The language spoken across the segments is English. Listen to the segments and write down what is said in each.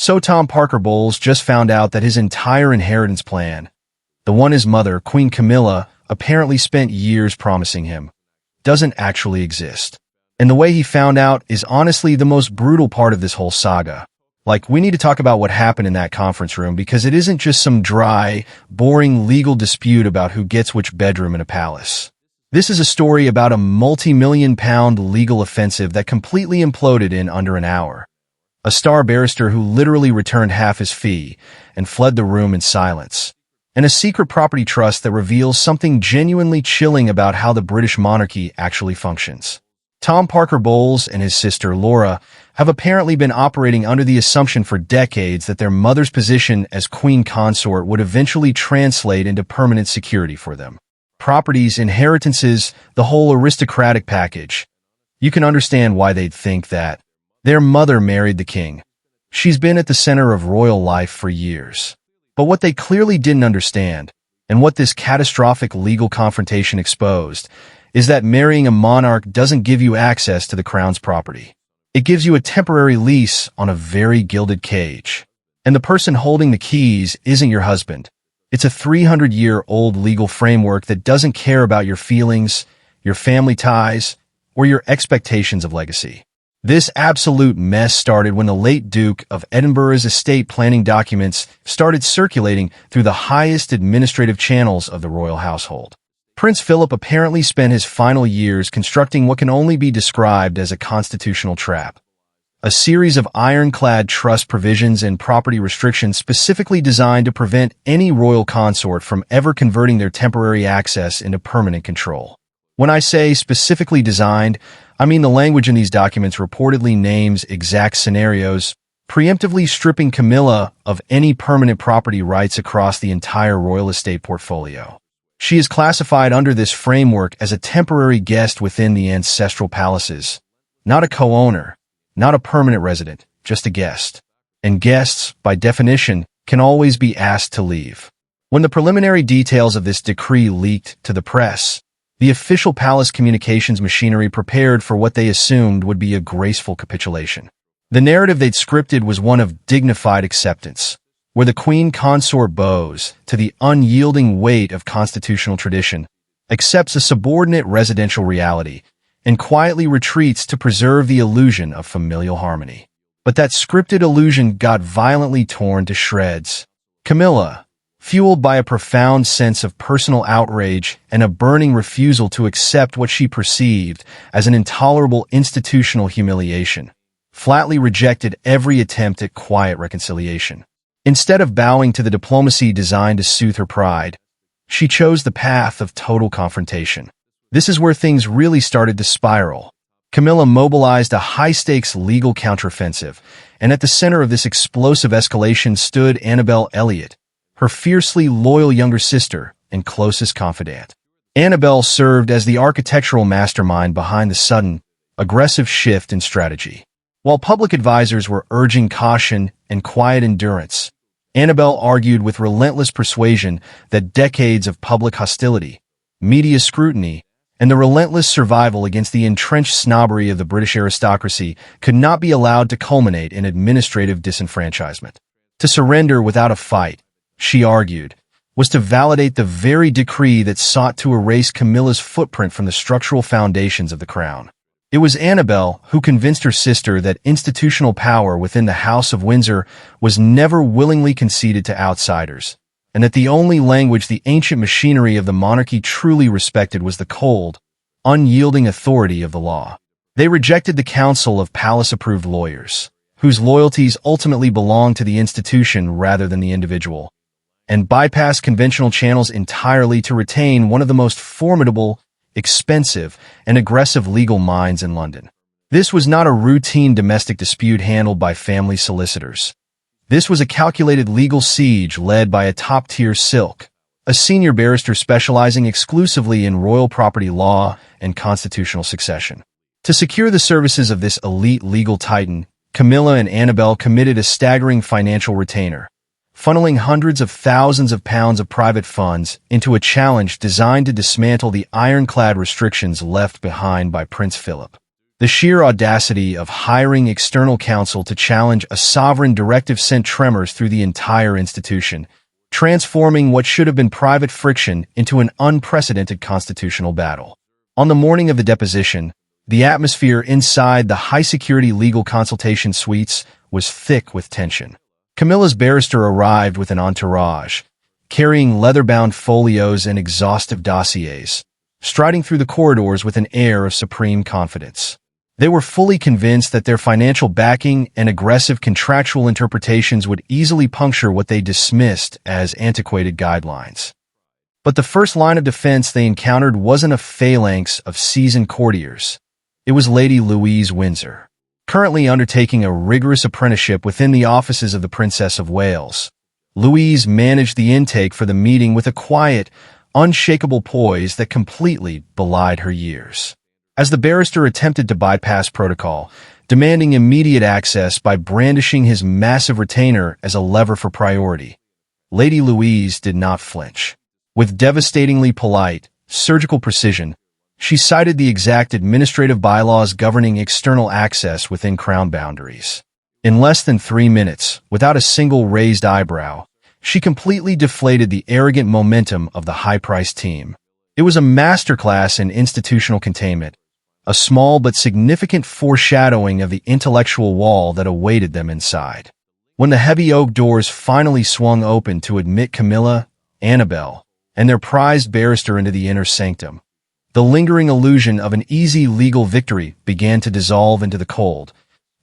So Tom Parker Bowles just found out that his entire inheritance plan, the one his mother, Queen Camilla, apparently spent years promising him, doesn't actually exist. And the way he found out is honestly the most brutal part of this whole saga. Like, we need to talk about what happened in that conference room, because it isn't just some dry, boring legal dispute about who gets which bedroom in a palace. This is a story about a multi-million-pound legal offensive that completely imploded in under an hour. A Star Barrister who literally returned half his fee and fled the room in silence. And a secret property trust that reveals something genuinely chilling about how the British monarchy actually functions. Tom Parker Bowles and his sister Laura have apparently been operating under the assumption for decades that their mother's position as queen consort would eventually translate into permanent security for them. Properties, inheritances, the whole aristocratic package. You can understand why they'd think that. Their mother married the king. She's been at the center of royal life for years. But what they clearly didn't understand, and what this catastrophic legal confrontation exposed, is that marrying a monarch doesn't give you access to the crown's property. It gives you a temporary lease on a very gilded cage. And the person holding the keys isn't your husband. It's a 300-year-old legal framework that doesn't care about your feelings, your family ties, or your expectations of legacy. This absolute mess started when the late Duke of Edinburgh's estate planning documents started circulating through the highest administrative channels of the royal household. Prince Philip apparently spent his final years constructing what can only be described as a constitutional trap. A series of ironclad trust provisions and property restrictions specifically designed to prevent any royal consort from ever converting their temporary access into permanent control. When I say specifically designed, I mean the language in these documents reportedly names exact scenarios, preemptively stripping Camilla of any permanent property rights across the entire royal estate portfolio. She is classified under this framework as a temporary guest within the ancestral palaces, not a co-owner, not a permanent resident, just a guest. And guests, by definition, can always be asked to leave. When the preliminary details of this decree leaked to the press, the official palace communications machinery prepared for what they assumed would be a graceful capitulation. The narrative they'd scripted was one of dignified acceptance, where the queen consort bows to the unyielding weight of constitutional tradition, accepts a subordinate residential reality, and quietly retreats to preserve the illusion of familial harmony. But that scripted illusion got violently torn to shreds. Camilla, fueled by a profound sense of personal outrage and a burning refusal to accept what she perceived as an intolerable institutional humiliation, flatly rejected every attempt at quiet reconciliation. Instead of bowing to the diplomacy designed to soothe her pride, she chose the path of total confrontation. This is where things really started to spiral. Camilla mobilized a high-stakes legal counteroffensive, and at the center of this explosive escalation stood Annabel Elliot, her fiercely loyal younger sister and closest confidant. Annabel served as the architectural mastermind behind the sudden, aggressive shift in strategy. While public advisors were urging caution and quiet endurance, Annabel argued with relentless persuasion that decades of public hostility, media scrutiny, and the relentless survival against the entrenched snobbery of the British aristocracy could not be allowed to culminate in administrative disenfranchisement. To surrender without a fight, she argued, was to validate the very decree that sought to erase Camilla's footprint from the structural foundations of the crown. It was Annabel who convinced her sister that institutional power within the House of Windsor was never willingly conceded to outsiders, and that the only language the ancient machinery of the monarchy truly respected was the cold, unyielding authority of the law. They rejected the council of palace-approved lawyers, whose loyalties ultimately belonged to the institution rather than the individual, and bypassed conventional channels entirely to retain one of the most formidable, expensive, and aggressive legal minds in London. This was not a routine domestic dispute handled by family solicitors. This was a calculated legal siege led by a top-tier silk, a senior barrister specializing exclusively in royal property law and constitutional succession. To secure the services of this elite legal titan, Camilla and Annabel committed a staggering financial retainer, funneling hundreds of thousands of pounds of private funds into a challenge designed to dismantle the ironclad restrictions left behind by Prince Philip. The sheer audacity of hiring external counsel to challenge a sovereign directive sent tremors through the entire institution, transforming what should have been private friction into an unprecedented constitutional battle. On the morning of the deposition, the atmosphere inside the high-security legal consultation suites was thick with tension. Camilla's barrister arrived with an entourage, carrying leather-bound folios and exhaustive dossiers, striding through the corridors with an air of supreme confidence. They were fully convinced that their financial backing and aggressive contractual interpretations would easily puncture what they dismissed as antiquated guidelines. But the first line of defense they encountered wasn't a phalanx of seasoned courtiers. It was Lady Louise Windsor, currently undertaking a rigorous apprenticeship within the offices of the Princess of Wales. Louise managed the intake for the meeting with a quiet, unshakable poise that completely belied her years. As the barrister attempted to bypass protocol, demanding immediate access by brandishing his massive retainer as a lever for priority, Lady Louise did not flinch. With devastatingly polite, surgical precision, she cited the exact administrative bylaws governing external access within Crown boundaries. In less than 3 minutes, without a single raised eyebrow, she completely deflated the arrogant momentum of the high-priced team. It was a masterclass in institutional containment, a small but significant foreshadowing of the intellectual wall that awaited them inside. When the heavy oak doors finally swung open to admit Camilla, Annabelle, and their prized barrister into the inner sanctum, the lingering illusion of an easy legal victory began to dissolve into the cold,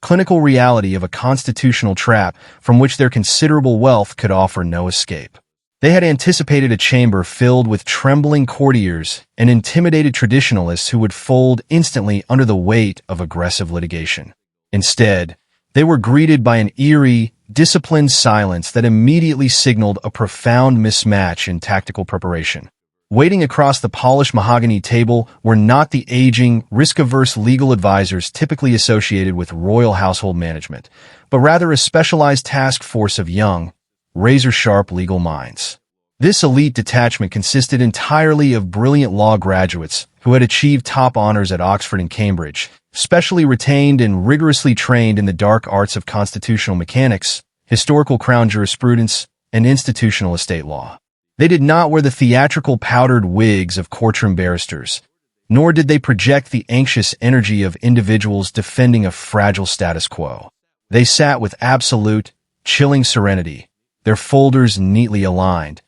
clinical reality of a constitutional trap from which their considerable wealth could offer no escape. They had anticipated a chamber filled with trembling courtiers and intimidated traditionalists who would fold instantly under the weight of aggressive litigation. Instead, they were greeted by an eerie, disciplined silence that immediately signaled a profound mismatch in tactical preparation. Waiting across the polished mahogany table were not the aging, risk-averse legal advisors typically associated with royal household management, but rather a specialized task force of young, razor-sharp legal minds. This elite detachment consisted entirely of brilliant law graduates who had achieved top honors at Oxford and Cambridge, specially retained and rigorously trained in the dark arts of constitutional mechanics, historical crown jurisprudence, and institutional estate law. They did not wear the theatrical powdered wigs of courtroom barristers, nor did they project the anxious energy of individuals defending a fragile status quo. They sat with absolute, chilling serenity, their folders neatly aligned,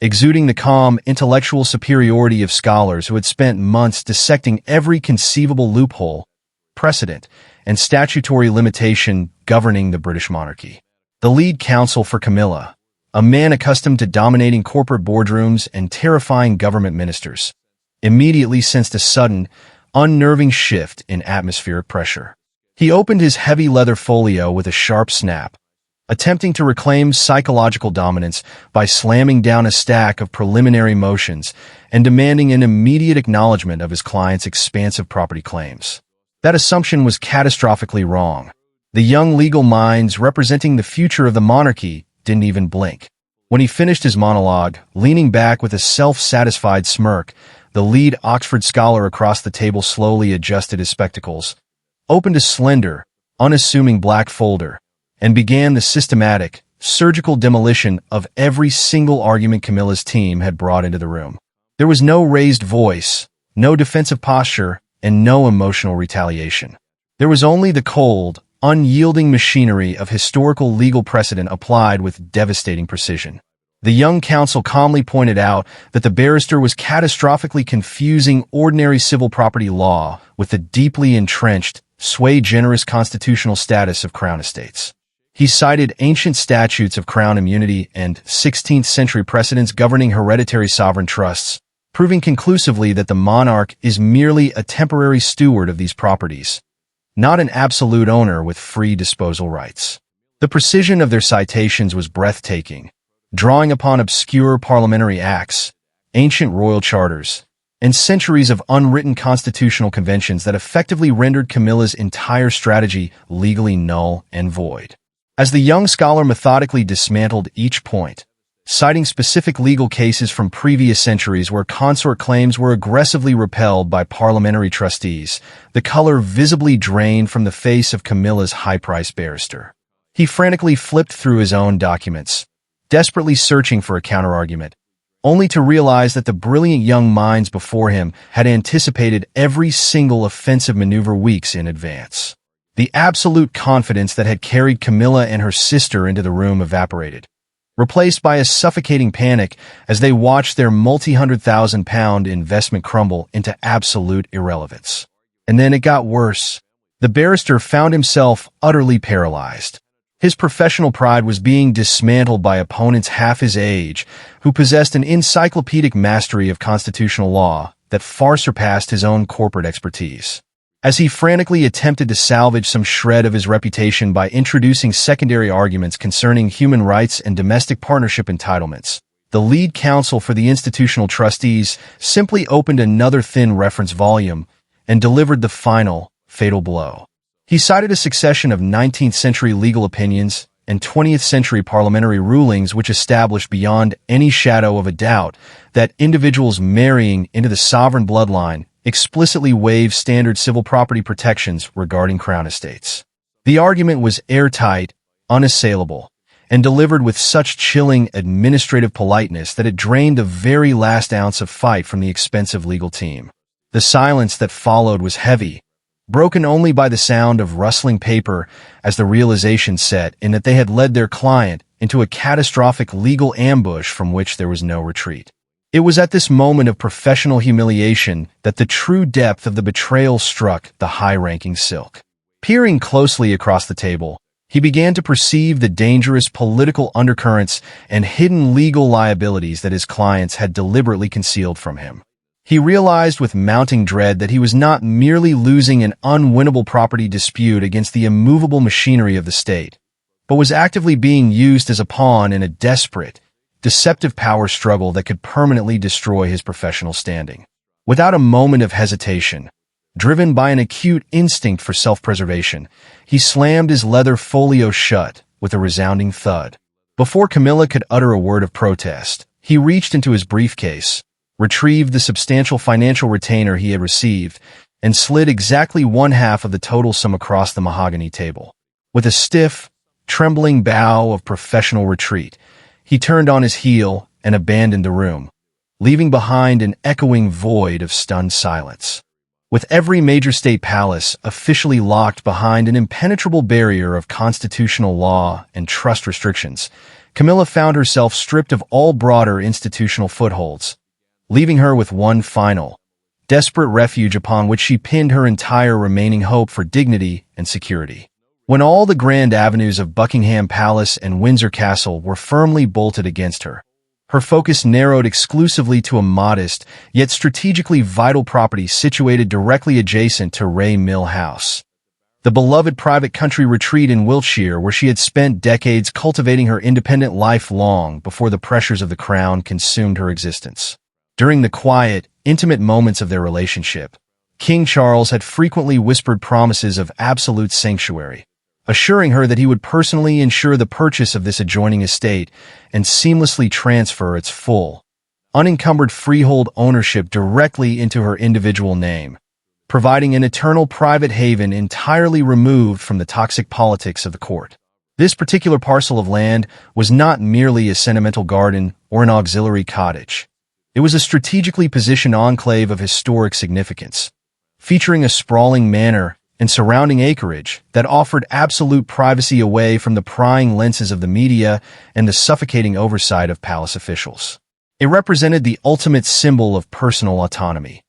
exuding the calm, intellectual superiority of scholars who had spent months dissecting every conceivable loophole, precedent, and statutory limitation governing the British monarchy. The lead counsel for Camilla, a man accustomed to dominating corporate boardrooms and terrifying government ministers, immediately sensed a sudden, unnerving shift in atmospheric pressure. He opened his heavy leather folio with a sharp snap, attempting to reclaim psychological dominance by slamming down a stack of preliminary motions and demanding an immediate acknowledgement of his client's expansive property claims. That assumption was catastrophically wrong. The young legal minds representing the future of the monarchy didn't even blink. When he finished his monologue, leaning back with a self-satisfied smirk, the lead Oxford scholar across the table slowly adjusted his spectacles, opened a slender, unassuming black folder, and began the systematic, surgical demolition of every single argument Camilla's team had brought into the room. There was no raised voice, no defensive posture, and no emotional retaliation. There was only the cold, unyielding machinery of historical legal precedent applied with devastating precision. The young counsel calmly pointed out that the barrister was catastrophically confusing ordinary civil property law with the deeply entrenched, sui generis constitutional status of crown estates. He cited ancient statutes of crown immunity and 16th-century precedents governing hereditary sovereign trusts, proving conclusively that the monarch is merely a temporary steward of these properties, not an absolute owner with free disposal rights. The precision of their citations was breathtaking, drawing upon obscure parliamentary acts, ancient royal charters, and centuries of unwritten constitutional conventions that effectively rendered Camilla's entire strategy legally null and void. As the young scholar methodically dismantled each point, citing specific legal cases from previous centuries where consort claims were aggressively repelled by parliamentary trustees, the color visibly drained from the face of Camilla's high-priced barrister. He frantically flipped through his own documents, desperately searching for a counterargument, only to realize that the brilliant young minds before him had anticipated every single offensive maneuver weeks in advance. The absolute confidence that had carried Camilla and her sister into the room evaporated, replaced by a suffocating panic as they watched their multi-100,000-pound investment crumble into absolute irrelevance. And then it got worse. The barrister found himself utterly paralyzed. His professional pride was being dismantled by opponents half his age, who possessed an encyclopedic mastery of constitutional law that far surpassed his own corporate expertise. As he frantically attempted to salvage some shred of his reputation by introducing secondary arguments concerning human rights and domestic partnership entitlements, the lead counsel for the institutional trustees simply opened another thin reference volume and delivered the final, fatal blow. He cited a succession of 19th-century legal opinions and 20th-century parliamentary rulings which established beyond any shadow of a doubt that individuals marrying into the sovereign bloodline explicitly waive standard civil property protections regarding crown estates. The argument was airtight, unassailable, and delivered with such chilling administrative politeness that it drained the very last ounce of fight from the expensive legal team. The silence that followed was heavy, broken only by the sound of rustling paper as the realization set in that they had led their client into a catastrophic legal ambush from which there was no retreat. It was at this moment of professional humiliation that the true depth of the betrayal struck the high-ranking Silk. Peering closely across the table, he began to perceive the dangerous political undercurrents and hidden legal liabilities that his clients had deliberately concealed from him. He realized with mounting dread that he was not merely losing an unwinnable property dispute against the immovable machinery of the state, but was actively being used as a pawn in a desperate, deceptive power struggle that could permanently destroy his professional standing. Without a moment of hesitation, driven by an acute instinct for self-preservation, he slammed his leather folio shut with a resounding thud. Before Camilla could utter a word of protest, he reached into his briefcase, retrieved the substantial financial retainer he had received, and slid exactly one half of the total sum across the mahogany table. With a stiff, trembling bow of professional retreat, he turned on his heel and abandoned the room, leaving behind an echoing void of stunned silence. With every major state palace officially locked behind an impenetrable barrier of constitutional law and trust restrictions, Camilla found herself stripped of all broader institutional footholds, leaving her with one final, desperate refuge upon which she pinned her entire remaining hope for dignity and security. When all the grand avenues of Buckingham Palace and Windsor Castle were firmly bolted against her, her focus narrowed exclusively to a modest, yet strategically vital property situated directly adjacent to Ray Mill House, the beloved private country retreat in Wiltshire where she had spent decades cultivating her independent life long before the pressures of the crown consumed her existence. During the quiet, intimate moments of their relationship, King Charles had frequently whispered promises of absolute sanctuary, assuring her that he would personally ensure the purchase of this adjoining estate and seamlessly transfer its full, unencumbered freehold ownership directly into her individual name, providing an eternal private haven entirely removed from the toxic politics of the court. This particular parcel of land was not merely a sentimental garden or an auxiliary cottage. It was a strategically positioned enclave of historic significance, featuring a sprawling manor and surrounding acreage that offered absolute privacy away from the prying lenses of the media and the suffocating oversight of palace officials. It represented the ultimate symbol of personal autonomy,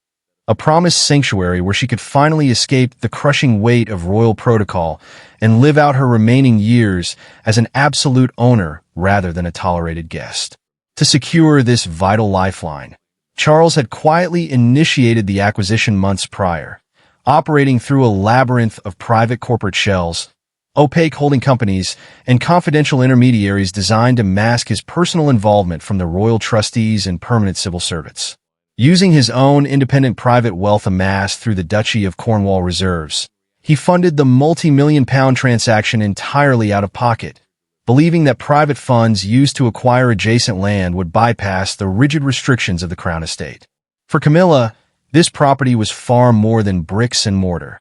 a promised sanctuary where she could finally escape the crushing weight of royal protocol and live out her remaining years as an absolute owner rather than a tolerated guest. To secure this vital lifeline, Charles had quietly initiated the acquisition months prior, operating through a labyrinth of private corporate shells, opaque holding companies, and confidential intermediaries designed to mask his personal involvement from the royal trustees and permanent civil servants. Using his own independent private wealth amassed through the Duchy of Cornwall reserves, he funded the multi-million-pound transaction entirely out of pocket, believing that private funds used to acquire adjacent land would bypass the rigid restrictions of the Crown estate. For Camilla, this property was far more than bricks and mortar.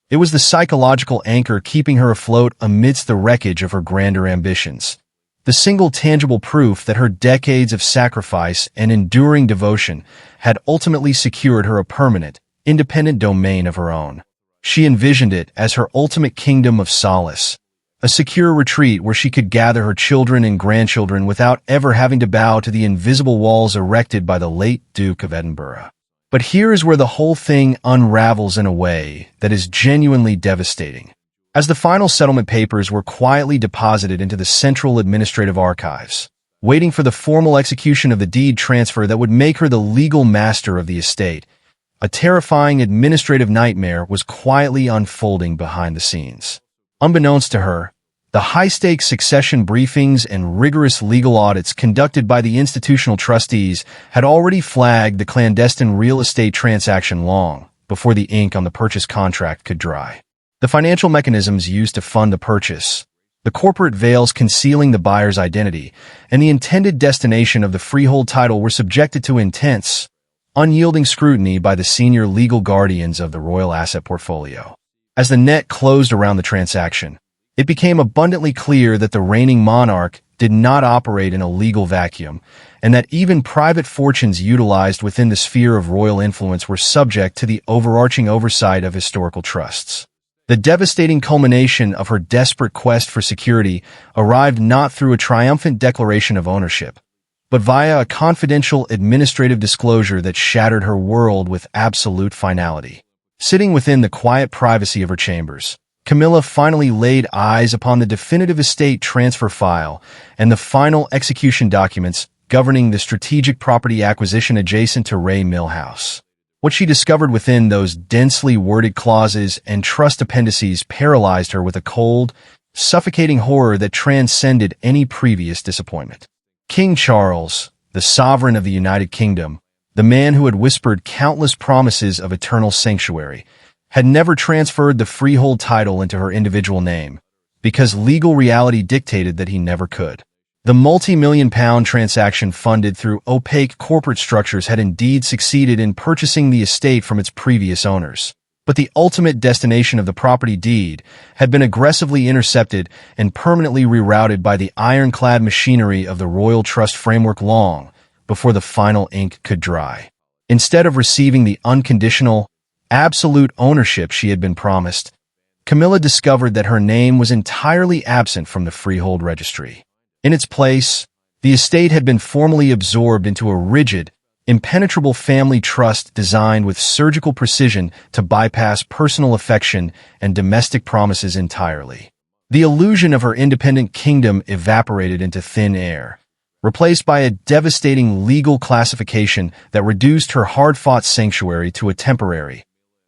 It was the psychological anchor keeping her afloat amidst the wreckage of her grander ambitions. The single tangible proof that her decades of sacrifice and enduring devotion had ultimately secured her a permanent, independent domain of her own. She envisioned it as her ultimate kingdom of solace, a secure retreat where she could gather her children and grandchildren without ever having to bow to the invisible walls erected by the late Duke of Edinburgh. But here is where the whole thing unravels in a way that is genuinely devastating. As the final settlement papers were quietly deposited into the Central Administrative Archives, waiting for the formal execution of the deed transfer that would make her the legal master of the estate, a terrifying administrative nightmare was quietly unfolding behind the scenes. Unbeknownst to her, the high-stakes succession briefings and rigorous legal audits conducted by the institutional trustees had already flagged the clandestine real estate transaction long before the ink on the purchase contract could dry. The financial mechanisms used to fund the purchase, the corporate veils concealing the buyer's identity, and the intended destination of the freehold title were subjected to intense, unyielding scrutiny by the senior legal guardians of the royal asset portfolio. As the net closed around the transaction, it became abundantly clear that the reigning monarch did not operate in a legal vacuum, and that even private fortunes utilized within the sphere of royal influence were subject to the overarching oversight of historical trusts. The devastating culmination of her desperate quest for security arrived not through a triumphant declaration of ownership, but via a confidential administrative disclosure that shattered her world with absolute finality. Sitting within the quiet privacy of her chambers, Camilla finally laid eyes upon the definitive estate transfer file and the final execution documents governing the strategic property acquisition adjacent to Ray Mill House. What she discovered within those densely worded clauses and trust appendices paralyzed her with a cold, suffocating horror that transcended any previous disappointment. King Charles, the sovereign of the United Kingdom, the man who had whispered countless promises of eternal sanctuary, had never transferred the freehold title into her individual name, because legal reality dictated that he never could. The multi-million-pound transaction funded through opaque corporate structures had indeed succeeded in purchasing the estate from its previous owners. But the ultimate destination of the property deed had been aggressively intercepted and permanently rerouted by the ironclad machinery of the Royal Trust framework long before the final ink could dry. Instead of receiving the unconditional, absolute ownership she had been promised, Camilla discovered that her name was entirely absent from the freehold registry. In its place, the estate had been formally absorbed into a rigid, impenetrable family trust designed with surgical precision to bypass personal affection and domestic promises entirely. The illusion of her independent kingdom evaporated into thin air, replaced by a devastating legal classification that reduced her hard-fought sanctuary to a temporary,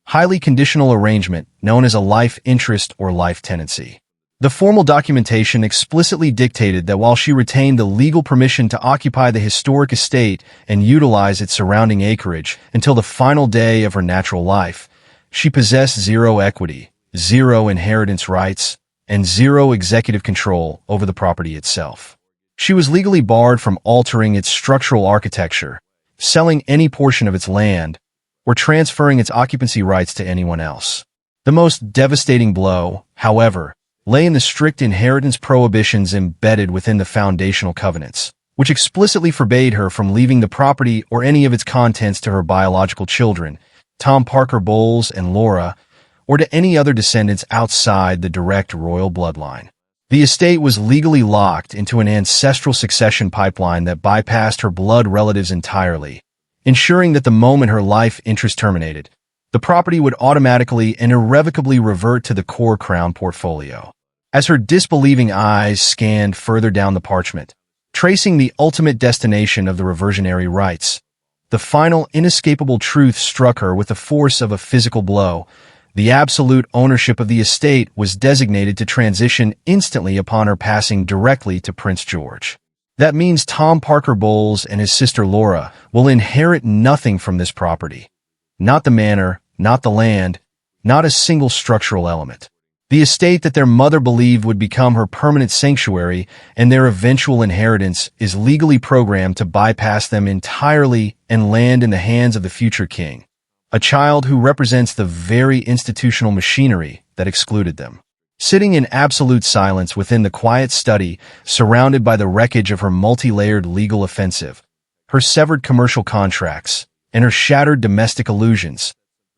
highly conditional arrangement known as a life interest or life tenancy. The formal documentation explicitly dictated that while she retained the legal permission to occupy the historic estate and utilize its surrounding acreage until the final day of her natural life, she possessed zero equity, zero inheritance rights, and zero executive control over the property itself. She was legally barred from altering its structural architecture, selling any portion of its land, or transferring its occupancy rights to anyone else. The most devastating blow, however, lay in the strict inheritance prohibitions embedded within the foundational covenants, which explicitly forbade her from leaving the property or any of its contents to her biological children, Tom Parker Bowles and Laura, or to any other descendants outside the direct royal bloodline. The estate was legally locked into an ancestral succession pipeline that bypassed her blood relatives entirely, ensuring that the moment her life interest terminated, the property would automatically and irrevocably revert to the core crown portfolio. As her disbelieving eyes scanned further down the parchment, tracing the ultimate destination of the reversionary rights, the final inescapable truth struck her with the force of a physical blow. The absolute ownership of the estate was designated to transition instantly upon her passing directly to Prince George. That means Tom Parker Bowles and his sister Laura will inherit nothing from this property. Not the manor, not the land, not a single structural element. The estate that their mother believed would become her permanent sanctuary and their eventual inheritance is legally programmed to bypass them entirely and land in the hands of the future king, a child who represents the very institutional machinery that excluded them. Sitting in absolute silence within the quiet study, surrounded by the wreckage of her multi-layered legal offensive, her severed commercial contracts, and her shattered domestic illusions,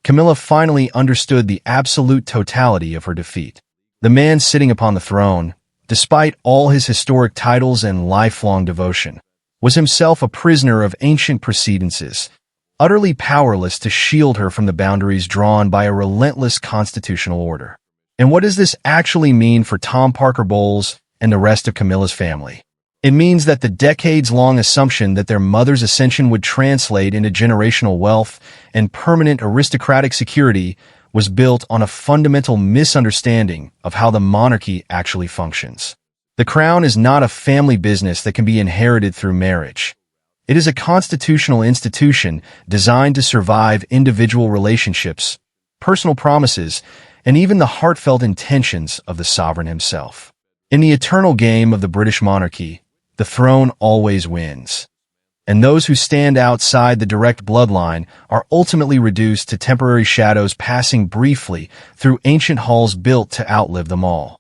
Camilla finally understood the absolute totality of her defeat. The man sitting upon the throne, despite all his historic titles and lifelong devotion, was himself a prisoner of ancient precedences, utterly powerless to shield her from the boundaries drawn by a relentless constitutional order. And what does this actually mean for Tom Parker Bowles and the rest of Camilla's family? It means that the decades-long assumption that their mother's ascension would translate into generational wealth and permanent aristocratic security was built on a fundamental misunderstanding of how the monarchy actually functions. The crown is not a family business that can be inherited through marriage. It is a constitutional institution designed to survive individual relationships, personal promises, and even the heartfelt intentions of the sovereign himself. In the eternal game of the British monarchy, the throne always wins, and those who stand outside the direct bloodline are ultimately reduced to temporary shadows passing briefly through ancient halls built to outlive them all.